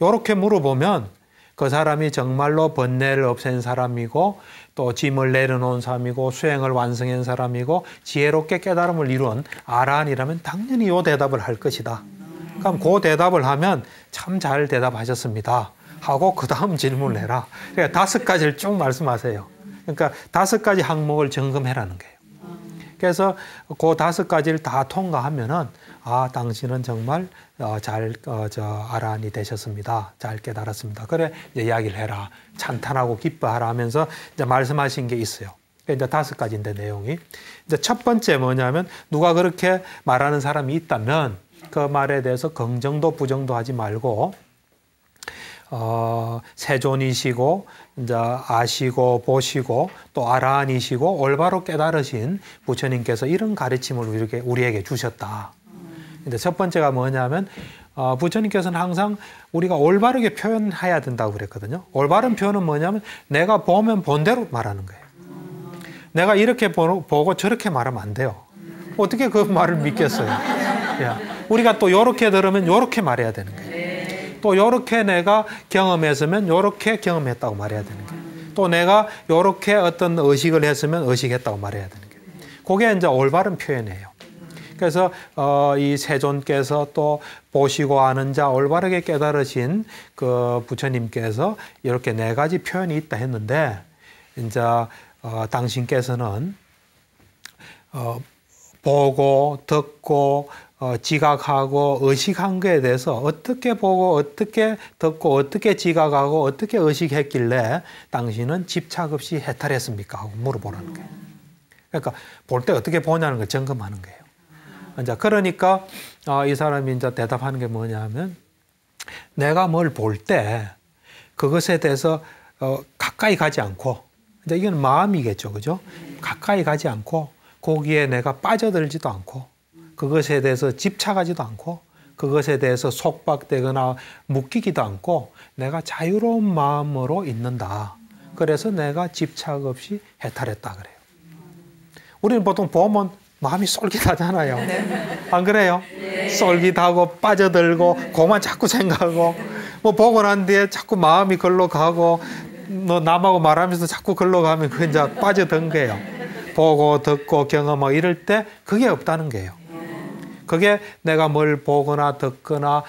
요렇게 물어보면 그 사람이 정말로 번뇌를 없앤 사람이고 또 짐을 내려놓은 사람이고 수행을 완성한 사람이고 지혜롭게 깨달음을 이룬 아라한이라면 당연히 요 대답을 할 것이다. 그럼 그 대답을 하면 참 잘 대답하셨습니다 하고 그 다음 질문을 해라. 그러니까 5가지를 쭉 말씀하세요. 그러니까 5가지 항목을 점검해라는 거예요. 그래서 그 5가지를 다 통과하면은 당신은 정말 아라한이 되셨습니다. 잘 깨달았습니다. 그래 이제 이야기를 해라. 찬탄하고 기뻐하라 하면서 이제 말씀하신 게 있어요. 이제 5가지인데 내용이 이제 첫 번째 뭐냐면 누가 그렇게 말하는 사람이 있다면 그 말에 대해서 긍정도 부정도 하지 말고 세존이시고 이제 아시고 보시고 또 아라한이시고 올바로 깨달으신 부처님께서 이런 가르침을 우리에게 주셨다. 근데 첫 번째가 뭐냐면 부처님께서는 항상 우리가 올바르게 표현해야 된다고 그랬거든요. 올바른 표현은 뭐냐면 내가 보면 본 대로 말하는 거예요. 내가 이렇게 보고 저렇게 말하면 안 돼요. 어떻게 그 말을 믿겠어요? 우리가 또 이렇게 들으면 이렇게 말해야 되는 거예요. 또 이렇게 내가 경험했으면 이렇게 경험했다고 말해야 되는 거예요. 또 내가 이렇게 어떤 의식을 했으면 의식했다고 말해야 되는 거예요. 그게 이제 올바른 표현이에요. 그래서 이 세존께서 또 보시고 아는 자 올바르게 깨달으신 그 부처님께서 이렇게 4가지 표현이 있다 했는데 이제 당신께서는 보고 듣고 지각하고 의식한 거에 대해서 어떻게 보고 어떻게 듣고 어떻게 지각하고 어떻게 의식했길래 당신은 집착 없이 해탈했습니까? 하고 물어보라는 거예요. 그러니까 볼 때 어떻게 보냐는 걸 점검하는 거예요. 이제 그러니까 이 사람이 이제 대답하는 게 뭐냐면 내가 뭘 볼 때 그것에 대해서 가까이 가지 않고 이제 이건 마음이겠죠, 그죠? 가까이 가지 않고 거기에 내가 빠져들지도 않고 그것에 대해서 집착하지도 않고 그것에 대해서 속박되거나 묶이기도 않고 내가 자유로운 마음으로 있는다. 그래서 내가 집착 없이 해탈했다 그래요. 우리는 보통 보면 마음이 쏠깃하잖아요. 안 그래요? 쏠깃하고 빠져들고 그만 자꾸 생각하고 뭐 보고 난 뒤에 자꾸 마음이 걸로 가고 너 남하고 말하면서 자꾸 걸로 가면 그게 이제 빠져든 거예요. 보고 듣고 경험하고 이럴 때 그게 없다는 거예요. 그게 내가 뭘 보거나 듣거나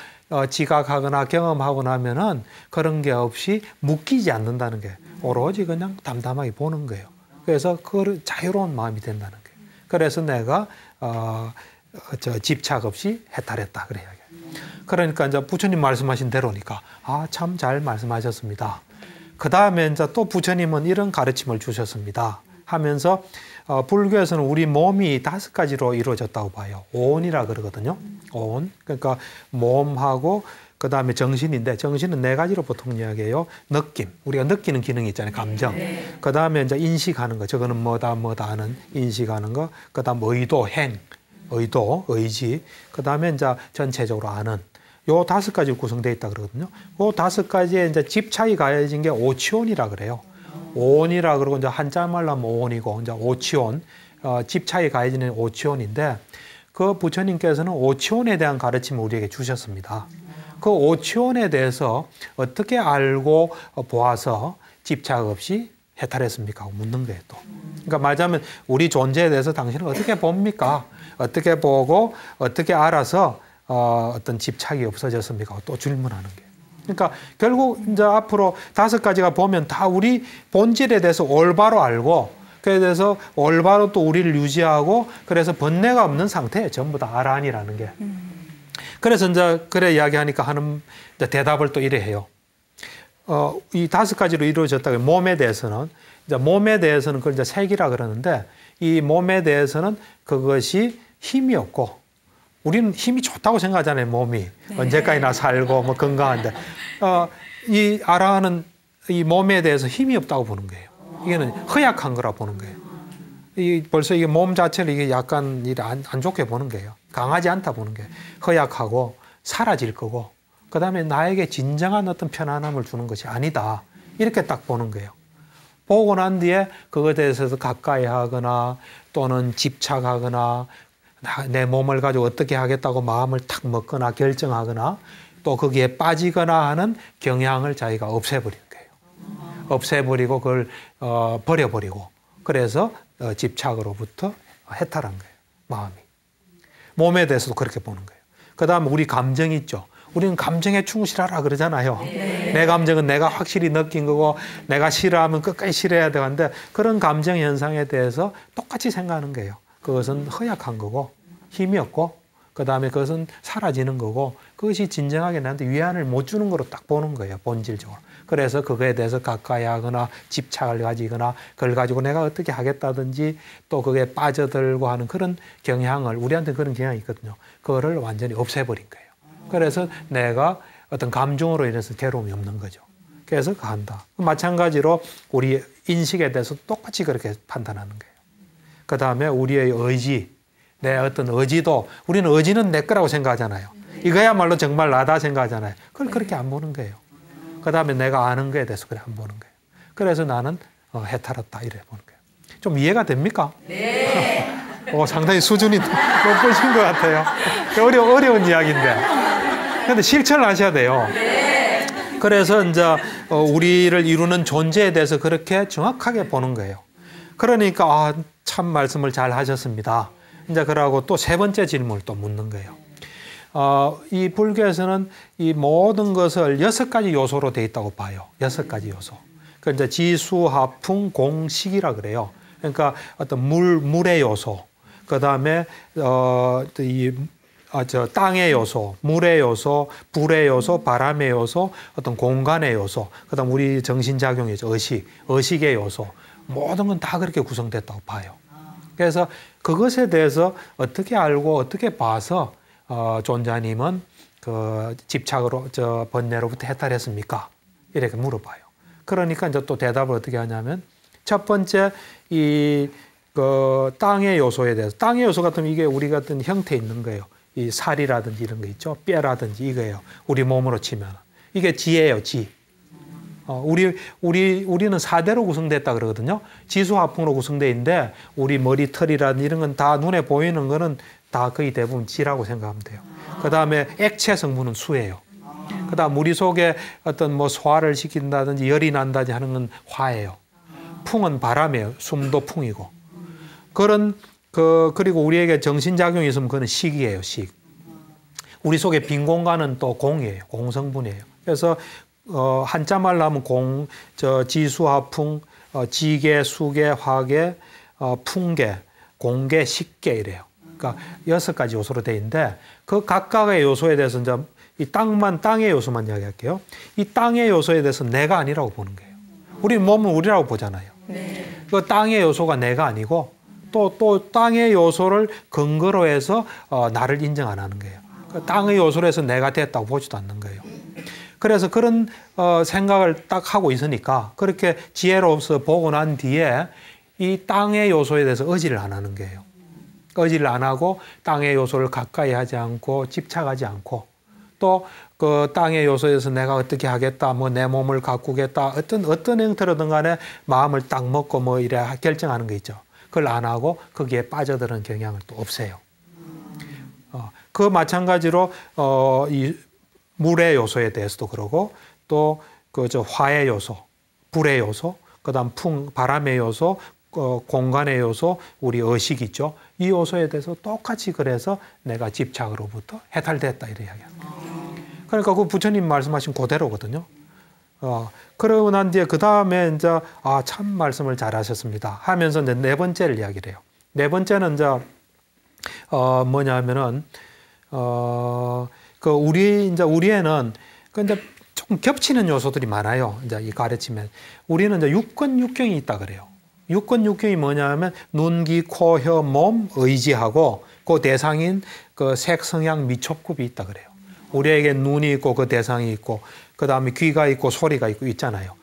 지각하거나 경험하고 나면은 그런 게 없이 묶이지 않는다는 게 오로지 그냥 담담하게 보는 거예요. 그래서 그 자유로운 마음이 된다는 거예요. 그래서 내가 집착 없이 해탈했다 그래요. 그러니까 이제 부처님 말씀하신 대로니까 참 잘 말씀하셨습니다. 그 다음에 이제 또 부처님은 이런 가르침을 주셨습니다. 하면서 불교에서는 우리 몸이 5가지로 이루어졌다고 봐요. 오온이라 그러거든요. 오온. 그러니까 몸하고 그 다음에 정신인데 정신은 4가지로 보통 이야기해요. 느낌. 우리가 느끼는 기능이 있잖아요. 감정. 그 다음에 이제 인식하는 거. 저거는 뭐다 하는 인식하는 거. 그 다음 의도, 행. 의도, 의지. 그 다음에 이제 전체적으로 아는. 요 5가지 구성되어 있다 그러거든요. 요 5가지에 이제 집착이 가해진 게 오치온이라 그래요. 오온이라 그러고 이제 한자말로 하면 오온이고 이제 오치온, 집착이 가해지는 오치온인데 그 부처님께서는 오치온에 대한 가르침을 우리에게 주셨습니다. 그 오치온에 대해서 어떻게 알고 보아서 집착 없이 해탈했습니까? 하고 묻는 거예요, 또. 그러니까 말하자면 우리 존재에 대해서 당신은 어떻게 봅니까? 어떻게 보고 어떻게 알아서 어떤 집착이 없어졌습니까? 또 질문하는 거예요. 그러니까 결국 이제 앞으로 5가지가 보면 다 우리 본질에 대해서 올바로 알고 그에 대해서 올바로 또 우리를 유지하고 그래서 번뇌가 없는 상태예요. 전부 다 아라한이라는 게. 그래서 이제 그래 이야기하니까 하는 이제 대답을 또 이래 해요. 이 5가지로 이루어졌다고 몸에 대해서는 이제 몸에 대해서는 그걸 이제 색이라 그러는데 이 몸에 대해서는 그것이 힘이 없고 우리는 힘이 좋다고 생각하잖아요, 몸이. 네. 언제까지나 살고, 뭐, 건강한데. 이 아라는 이 몸에 대해서 힘이 없다고 보는 거예요. 이게는 허약한 거라 보는 거예요. 벌써 이게 몸 자체를 이게 약간 안 좋게 보는 거예요. 강하지 않다 보는 거예요. 허약하고 사라질 거고, 그 다음에 나에게 진정한 어떤 편안함을 주는 것이 아니다. 이렇게 딱 보는 거예요. 보고 난 뒤에 그것에 대해서 가까이 하거나 또는 집착하거나 내 몸을 가지고 어떻게 하겠다고 마음을 탁 먹거나 결정하거나 또 거기에 빠지거나 하는 경향을 자기가 없애버리는 거예요. 없애버리고 그걸 버려버리고 그래서 집착으로부터 해탈한 거예요. 마음이. 몸에 대해서도 그렇게 보는 거예요. 그 다음에 우리 감정이 있죠. 우리는 감정에 충실하라 그러잖아요. 네. 내 감정은 내가 확실히 느낀 거고 내가 싫어하면 끝까지 싫어해야 되는데 그런 감정 현상에 대해서 똑같이 생각하는 거예요. 그것은 허약한 거고 힘이 없고 그 다음에 그것은 사라지는 거고 그것이 진정하게 나한테 위안을 못 주는 거로 딱 보는 거예요. 본질적으로. 그래서 그거에 대해서 가까이 하거나 집착을 가지거나 그걸 가지고 내가 어떻게 하겠다든지 또 그게 빠져들고 하는 그런 경향을 우리한테 그런 경향이 있거든요. 그거를 완전히 없애버린 거예요. 그래서 내가 어떤 감정으로 인해서 괴로움이 없는 거죠. 그래서 간다. 마찬가지로 우리 인식에 대해서 똑같이 그렇게 판단하는 거예요. 그 다음에 우리의 의지, 내 어떤 의지도 우리는 의지는 내 거라고 생각하잖아요. 이거야말로 정말 나다 생각하잖아요. 그걸 그렇게 안 보는 거예요. 그 다음에 내가 아는 거에 대해서 그래 안 보는 거예요. 그래서 나는 해탈했다 이래 보는 거예요. 좀 이해가 됩니까? 네. 상당히 수준이 높으신 것 같아요. 어려운 이야기인데. 근데 실천을 하셔야 돼요. 네. 그래서 이제 우리를 이루는 존재에 대해서 그렇게 정확하게 보는 거예요. 그러니까 참 말씀을 잘 하셨습니다. 이제 그러고 또 세 번째 질문을 또 묻는 거예요. 이 불교에서는 이 모든 것을 6가지 요소로 되어 있다고 봐요. 6가지 요소. 그 이제 지수, 화풍, 공, 식이라 그래요. 그러니까 어떤 물의 요소, 그 다음에 땅의 요소, 물의 요소, 불의 요소, 바람의 요소, 어떤 공간의 요소, 그 다음 우리 정신작용의 의식의 요소, 모든 건 다 그렇게 구성됐다고 봐요. 그래서 그것에 대해서 어떻게 알고 어떻게 봐서 존자님은 그 집착으로 번뇌로부터 해탈했습니까? 이렇게 물어봐요. 그러니까 이제 또 대답을 어떻게 하냐면 첫 번째 그 땅의 요소에 대해서 땅의 요소 같으면 이게 우리 같은 형태 있는 거예요. 이 살이라든지 이런 거 있죠. 뼈라든지 이거예요. 우리 몸으로 치면 이게 지예요. 지. 우리는 4대로 구성됐다 그러거든요. 지수화풍으로 구성되어 있는데 우리 머리 털이라든지 이런 건 다 눈에 보이는 거는 다 거의 대부분 지라고 생각하면 돼요. 그 다음에 액체 성분은 수예요. 그 다음 우리 속에 어떤 뭐 소화를 시킨다든지 열이 난다든지 하는 건 화예요. 풍은 바람이에요. 숨도 풍이고. 그리고 우리에게 정신작용이 있으면 그건 식이에요. 식. 우리 속에 빈 공간은 또 공이에요. 공성분이에요. 그래서 한자말로 하면 지수화풍, 지계, 수계, 화계, 풍계, 공계, 식계 이래요. 그러니까 6가지 요소로 되어 있는데 그 각각의 요소에 대해서 이제 이 땅의 요소만 이야기할게요. 이 땅의 요소에 대해서 내가 아니라고 보는 거예요. 우리 몸은 우리라고 보잖아요. 네. 그 땅의 요소가 내가 아니고 또 땅의 요소를 근거로 해서 나를 인정 안 하는 거예요. 그 땅의 요소로 해서 내가 됐다고 보지도 않는 거예요. 그래서 그런 생각을 딱 하고 있으니까 그렇게 지혜로서 보고 난 뒤에 이 땅의 요소에 대해서 의지를 안 하는 거예요. 의지를 안 하고 땅의 요소를 가까이 하지 않고 집착하지 않고 또 그 땅의 요소에서 내가 어떻게 하겠다, 뭐 내 몸을 가꾸겠다, 어떤 형태로든 간에 마음을 딱 먹고 뭐 이래 결정하는 거 있죠. 그걸 안 하고 거기에 빠져드는 경향을 또 없애요. 그 마찬가지로 이 물의 요소에 대해서도 그러고 또 화의 요소, 불의 요소, 그다음 바람의 요소, 공간의 요소, 우리 의식 있죠. 이 요소에 대해서 똑같이 그래서 내가 집착으로부터 해탈됐다 이렇게 이야기합니다. 그러니까 그 부처님 말씀하신 그대로거든요. 그러고 난 뒤에 그 다음에 이제 참 말씀을 잘하셨습니다 하면서 이제 네 번째를 이야기를 해요. 네 번째는 이제 뭐냐면은 우리에는 이제 조금 겹치는 요소들이 많아요. 이제 이 가르치면 우리는 이제 육권육경이 있다 그래요. 육권육경이 뭐냐면 눈, 귀, 코, 혀, 몸, 의지하고 그 대상인 그 색, 성향, 미촉급이 있다 그래요. 우리에게 눈이 있고 그 대상이 있고 그다음에 귀가 있고 소리가 있고 있잖아요.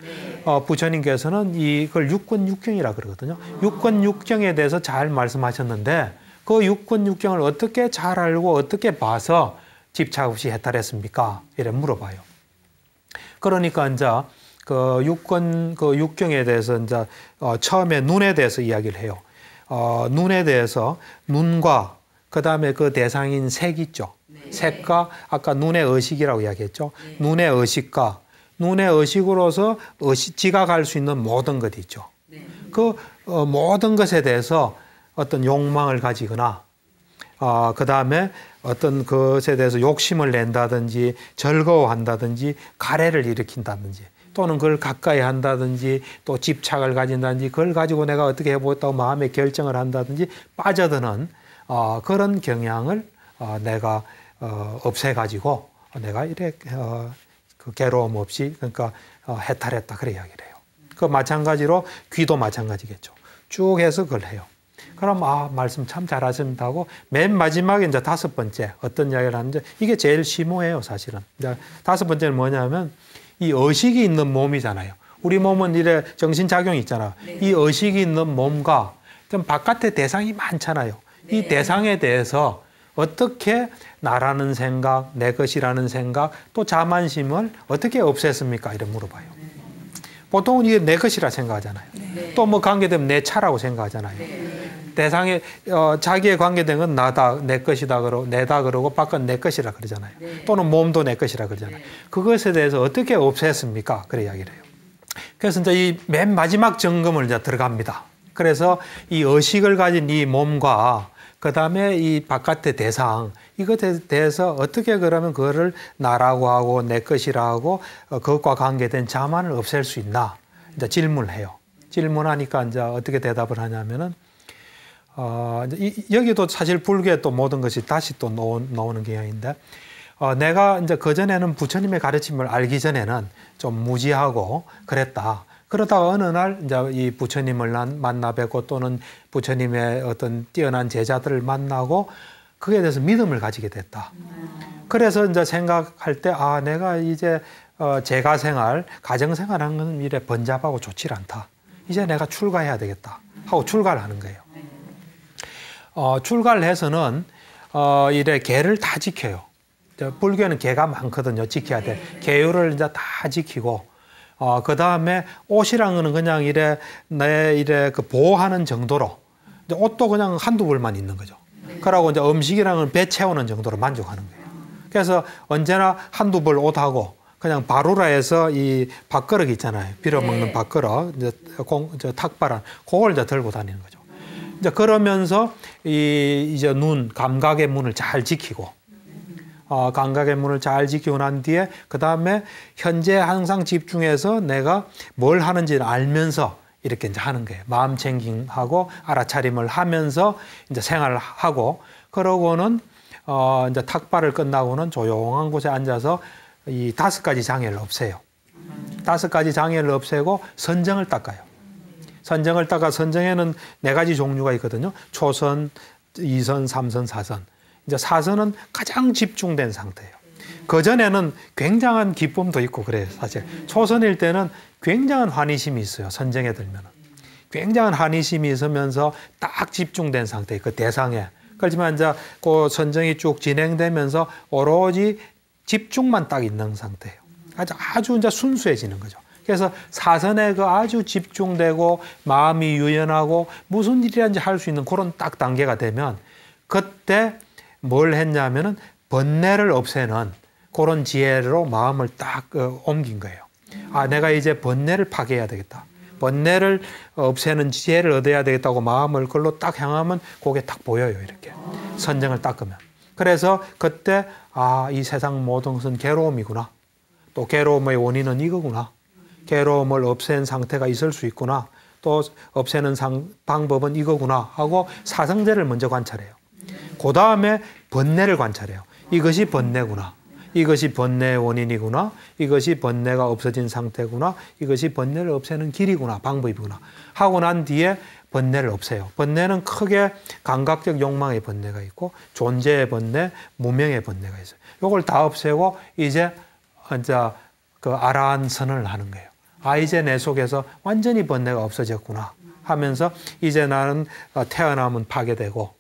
부처님께서는 이걸 육권육경이라 그러거든요. 육권육경에 대해서 잘 말씀하셨는데 그 육권육경을 어떻게 잘 알고 어떻게 봐서 집착 없이 해탈했습니까? 이래 물어봐요. 그러니까 이제 그 육경에 대해서 이제 처음에 눈에 대해서 이야기를 해요. 눈에 대해서 눈과 그다음에 그 대상인 색 있죠. 네. 색과 아까 눈의 의식이라고 이야기했죠. 네. 눈의 의식과 눈의 의식으로서 지각할 수 있는 모든 것 있죠. 네. 그 모든 것에 대해서 어떤 욕망을 가지거나 그다음에 어떤 것에 대해서 욕심을 낸다든지 즐거워한다든지 가래를 일으킨다든지 또는 그걸 가까이 한다든지 또 집착을 가진다든지 그걸 가지고 내가 어떻게 해보겠다고 마음에 결정을 한다든지 빠져드는 그런 경향을 내가 없애가지고 내가 이래 그 괴로움 없이 그러니까 해탈했다 그래 이야기를 해요. 그 마찬가지로 귀도 마찬가지겠죠. 쭉 해서 그걸 해요. 그럼 말씀 참 잘하십니다 하고 맨 마지막에 이제 5번째 어떤 이야기를 하는지 이게 제일 심오해요 사실은. 이제 5번째는 뭐냐면 이 의식이 있는 몸이잖아요. 우리 몸은 이래 정신작용이 있잖아. 네. 이 의식이 있는 몸과 좀 바깥에 대상이 많잖아요. 네. 이 대상에 대해서 어떻게 나라는 생각, 내 것이라는 생각, 또 자만심을 어떻게 없앴습니까? 이렇게 물어봐요. 보통은 이게 내 것이라 생각하잖아요. 네. 또 뭐 관계되면 내 차라고 생각하잖아요. 네. 대상에 자기에 관계된 건 나다, 내 것이다 그러고 내다 그러고 바깥 내 것이라 그러잖아요. 네. 또는 몸도 내 것이라 그러잖아요. 네. 그것에 대해서 어떻게 없앴습니까? 그래 이야기를 해요. 그래서 이제 이 맨 마지막 점검을 이제 들어갑니다. 그래서 이 의식을 가진 이 몸과 그다음에 이 바깥의 대상 이것에 대해서 어떻게 그러면 그거를 나라고 하고 내 것이라 하고 그것과 관계된 자만을 없앨 수 있나 이제 질문을 해요. 질문하니까 이제 어떻게 대답을 하냐면은 여기도 사실 불교의 또 모든 것이 다시 또 나오는 경향인데 내가 이제 그전에는 부처님의 가르침을 알기 전에는 좀 무지하고 그랬다. 그러다가 어느 날 이제 이 부처님을 만나 뵙고 또는 부처님의 어떤 뛰어난 제자들을 만나고 그에 대해서 믿음을 가지게 됐다. 그래서 이제 생각할 때 내가 이제 재가 생활, 가정 생활하는 건 이래 번잡하고 좋지 않다. 이제 내가 출가해야 되겠다 하고 출가를 하는 거예요. 출가를 해서는 이래 계를 다 지켜요. 불교는 계가 많거든요. 지켜야 돼. 계율을 이제 다 지키고 그 다음에 옷이란 거는 그냥 이래 그 보호하는 정도로 이제 옷도 그냥 한두 벌만 있는 거죠. 그러고 이제 음식이란 건 배 채우는 정도로 만족하는 거예요. 그래서 언제나 한두 벌 옷하고 그냥 바루라에서 이 밥그릇 있잖아요. 빌어먹는 밥그릇, 이제 탁바란 그걸 이제 들고 다니는 거죠. 이제 그러면서 이제 감각의 문을 잘 지키고, 감각의 문을 잘 지키고 난 뒤에 그 다음에 현재 항상 집중해서 내가 뭘 하는지를 알면서 이렇게 이제 하는 거예요. 마음 챙김하고 알아차림을 하면서 이제 생활을 하고, 그러고는 이제 탁발을 끝나고는 조용한 곳에 앉아서 이 5가지 장애를 없애요. 5가지 장애를 없애고 선정을 닦아요. 선정을 닦아 선정에는 4가지 종류가 있거든요. 초선, 2선, 3선, 4선. 이제 4선은 가장 집중된 상태예요. 그전에는 굉장한 기쁨도 있고 그래요, 사실. 초선일 때는 굉장한 환희심이 있어요, 선정에 들면은. 굉장한 환희심이 있으면서 딱 집중된 상태예요, 그 대상에. 그렇지만 이제 그 선정이 쭉 진행되면서 오로지 집중만 딱 있는 상태예요. 아주 이제 순수해지는 거죠. 그래서 사선에 그 아주 집중되고 마음이 유연하고 무슨 일이든지 할 수 있는 그런 딱 단계가 되면 그때 뭘 했냐면은 번뇌를 없애는 그런 지혜로 마음을 딱 옮긴 거예요. 내가 이제 번뇌를 파괴해야 되겠다. 번뇌를 없애는 지혜를 얻어야 되겠다고 마음을 그걸로 딱 향하면 그게 딱 보여요, 이렇게. 선정을 닦으면. 그래서 그때 이 세상 모든 것은 괴로움이구나. 또 괴로움의 원인은 이거구나. 괴로움을 없앤 상태가 있을 수 있구나. 또 없애는 방법은 이거구나 하고 사성제를 먼저 관찰해요. 그 다음에 번뇌를 관찰해요. 이것이 번뇌구나. 이것이 번뇌의 원인이구나. 이것이 번뇌가 없어진 상태구나. 이것이 번뇌를 없애는 길이구나. 방법이구나. 하고 난 뒤에 번뇌를 없애요. 번뇌는 크게 감각적 욕망의 번뇌가 있고 존재의 번뇌, 무명의 번뇌가 있어요. 이걸 다 없애고 이제 그 아라한 선언을 하는 거예요. 아, 이제 내 속에서 완전히 번뇌가 없어졌구나 하면서 이제 나는 태어남은 파괴되고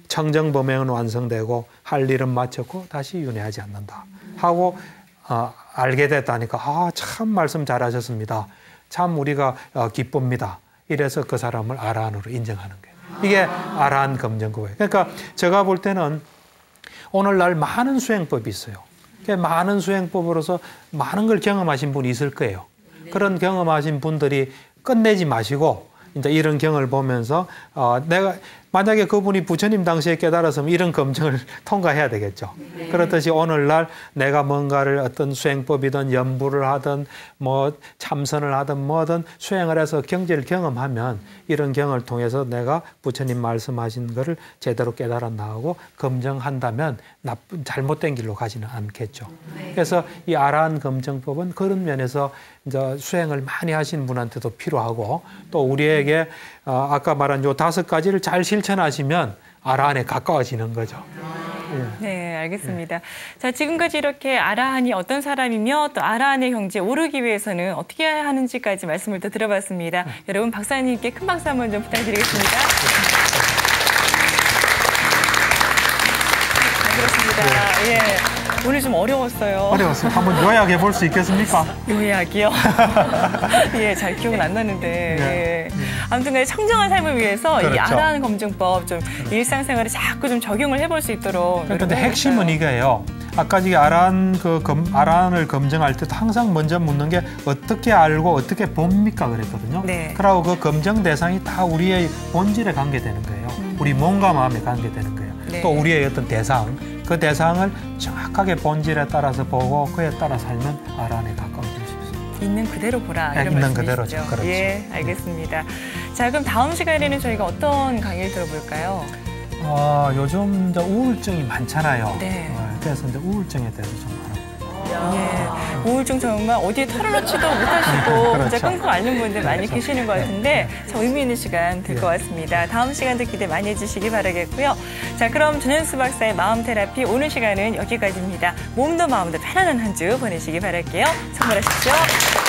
청정범행은 완성되고 할 일은 마쳤고 다시 윤회하지 않는다 하고 알게 됐다니까 아, 참 말씀 잘하셨습니다. 참 우리가 기쁩니다. 이래서 그 사람을 아라한으로 인정하는 거예요. 이게 아라한 검증법이에요. 그러니까 제가 볼 때는 오늘날 많은 수행법이 있어요. 많은 수행법으로서 많은 걸 경험하신 분이 있을 거예요. 그런 경험하신 분들이 끝내지 마시고 이제 이런 경을 보면서 내가 만약에 그분이 부처님 당시에 깨달았으면 이런 검증을 통과해야 되겠죠. 네. 그렇듯이 오늘날 내가 뭔가를 어떤 수행법이든 연부를 하든 뭐 참선을 하든 뭐든 수행을 해서 경지를 경험하면 이런 경을 통해서 내가 부처님 말씀하신 거를 제대로 깨달아 나가고 검증한다면 나쁜 잘못된 길로 가지는 않겠죠. 네. 그래서 이 아라한 검증법은 그런 면에서 이제 수행을 많이 하신 분한테도 필요하고 또 우리에게 아까 말한 요 5가지를 잘 실천하시면 아라한에 가까워지는 거죠. 네, 알겠습니다. 자, 지금까지 이렇게 아라한이 어떤 사람이며 또 아라한의 경지에 오르기 위해서는 어떻게 해야 하는지까지 말씀을 또 들어봤습니다. 여러분 박사님께 큰 박수 한번 좀 부탁드리겠습니다. 잘 들었습니다. 예. 오늘 좀 어려웠어요. 어려웠어요. 한번 요약해 볼 수 있겠습니까? 요약이요? 예, 잘 기억은 안 나는데. 네. 예. 아무튼 간에 청정한 삶을 위해서 그렇죠. 이 아라한 검증법 좀 일상생활에 자꾸 좀 적용을 해볼 수 있도록. 그런데 핵심은 이거예요. 아까 지금 아라한을 검증할 때도 항상 먼저 묻는 게 어떻게 알고 어떻게 봅니까 그랬거든요. 네. 그리고 그 검증 대상이 다 우리의 본질에 관계되는 거예요. 우리 몸과 마음에 관계되는 거예요. 네. 또 우리의 어떤 대상, 그 대상을 정확하게 본질에 따라서 보고 그에 따라 살면 아라한에 가까워질 수 있어요. 있는 그대로 보라. 네, 이런 있는 말씀이시죠? 그대로죠. 그렇죠. 예, 알겠습니다. 자, 그럼 다음 시간에는 저희가 어떤 강의를 들어볼까요? 요즘 이제 우울증이 많잖아요. 네. 그래서 이제 우울증에 대해서 좀 알아보고. 예, 우울증 정말 어디에 털어놓지도 못하시고 그렇죠. 진짜 끙끙 앓는 분들 많이 계시는 것 같은데 참 의미 있는 시간 될 것 같습니다. 다음 시간도 기대 많이 해주시기 바라겠고요. 자, 그럼 전현수 박사의 마음 테라피 오늘 시간은 여기까지입니다. 몸도 마음도 편안한 한 주 보내시기 바랄게요. 선물하십시오.